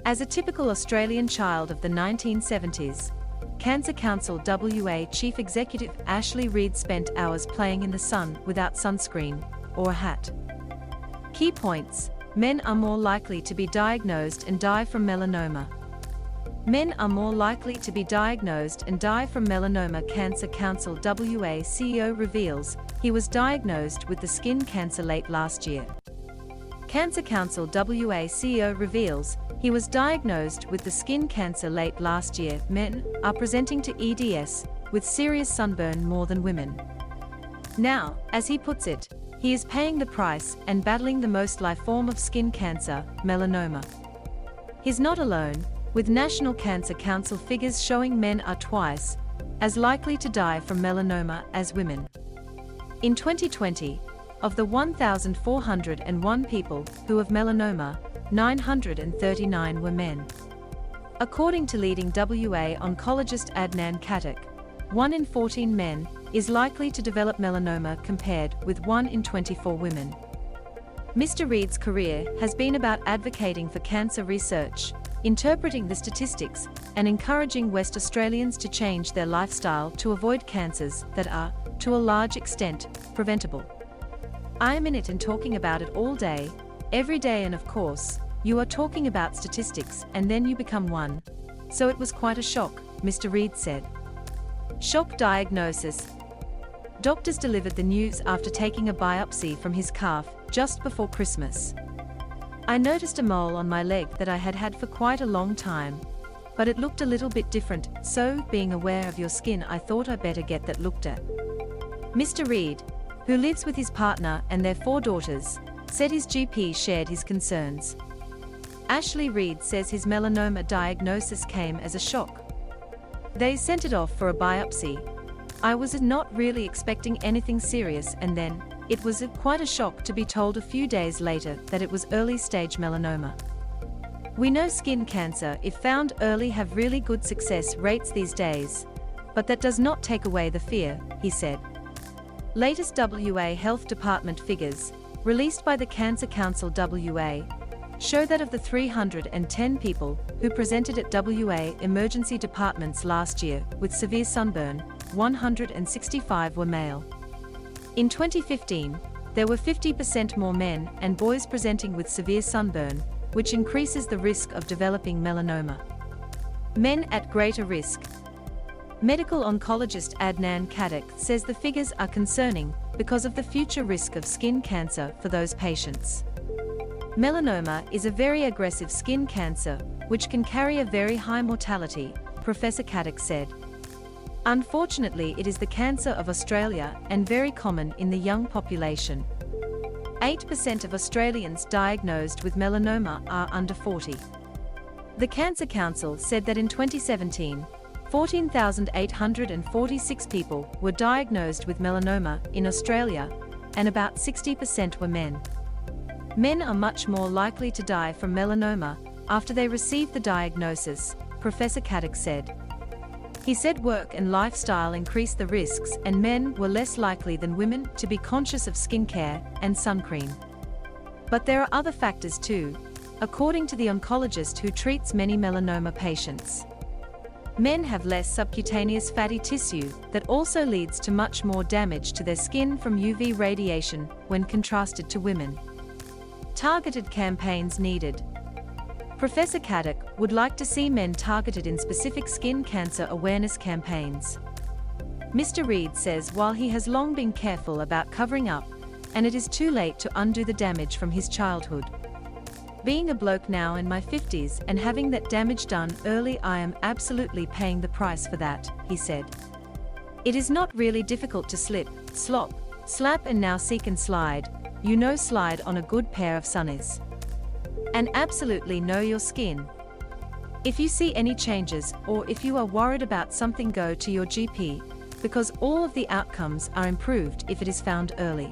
As a typical Australian child of the 1970s, Cancer Council WA Chief Executive Ashley Reid spent hours playing in the sun without sunscreen or a hat. Key points: men are more likely to be diagnosed and die from melanoma. Men are more likely to be diagnosed and die from melanoma. Cancer Council WA CEO reveals he was diagnosed with the skin cancer late last year. Cancer Council WA CEO reveals he was diagnosed with the skin cancer late last year. Men are presenting to EDS with serious sunburn more than women. Now, as he puts it, he is paying the price and battling the most life form of skin cancer, melanoma. He's not alone, with National Cancer Council figures showing men are twice as likely to die from melanoma as women. In 2020, of the 1,401 people who have melanoma, 939 were men. According to leading WA oncologist Adnan Khattak, 1 in 14 men is likely to develop melanoma compared with 1 in 24 women. Mr. Reid's career has been about advocating for cancer research, interpreting the statistics, and encouraging West Australians to change their lifestyle to avoid cancers that are, to a large extent, preventable. I am in it and talking about it all day, every day, and of course, you are talking about statistics and then you become one. So it was quite a shock, Mr. Reid said. Shock diagnosis. Doctors delivered the news after taking a biopsy from his calf just before Christmas. I noticed a mole on my leg that I had had for quite a long time, but it looked a little bit different, so, being aware of your skin, I thought I better get that looked at. Mr. Reid, who lives with his partner and their 4 daughters, said his GP shared his concerns. Ashley Reid says his melanoma diagnosis came as a shock. They sent it off for a biopsy. I was not really expecting anything serious, and then it was quite a shock to be told a few days later that it was early-stage melanoma. We know skin cancer, if found early, have really good success rates these days, but that does not take away the fear, he said. Latest WA Health Department figures, released by the Cancer Council WA, show that of the 310 people who presented at WA emergency departments last year with severe sunburn, 165 were male. In 2015, there were 50% more men and boys presenting with severe sunburn, which increases the risk of developing melanoma. Men at greater risk. Medical oncologist Adnan Khattak says the figures are concerning because of the future risk of skin cancer for those patients. Melanoma is a very aggressive skin cancer, which can carry a very high mortality, Professor Khattak said. Unfortunately, it is the cancer of Australia and very common in the young population. 8% of Australians diagnosed with melanoma are under 40. The Cancer Council said that in 2017, 14,846 people were diagnosed with melanoma in Australia, and about 60% were men. Men are much more likely to die from melanoma after they receive the diagnosis, Professor Khattak said. He said work and lifestyle increase the risks, and men were less likely than women to be conscious of skincare and sun cream. But there are other factors too, according to the oncologist who treats many melanoma patients. Men have less subcutaneous fatty tissue that also leads to much more damage to their skin from UV radiation when contrasted to women. Targeted campaigns needed. Professor Khattak would like to see men targeted in specific skin cancer awareness campaigns. Mr. Reid says while he has long been careful about covering up, and it is too late to undo the damage from his childhood. Being a bloke now in my 50s and having that damage done early, I am absolutely paying the price for that, he said. It is not really difficult to slip, slop, slap and now seek and slide, slide on a good pair of sunnies. And absolutely know your skin. If you see any changes or if you are worried about something, go to your GP, because all of the outcomes are improved if it is found early.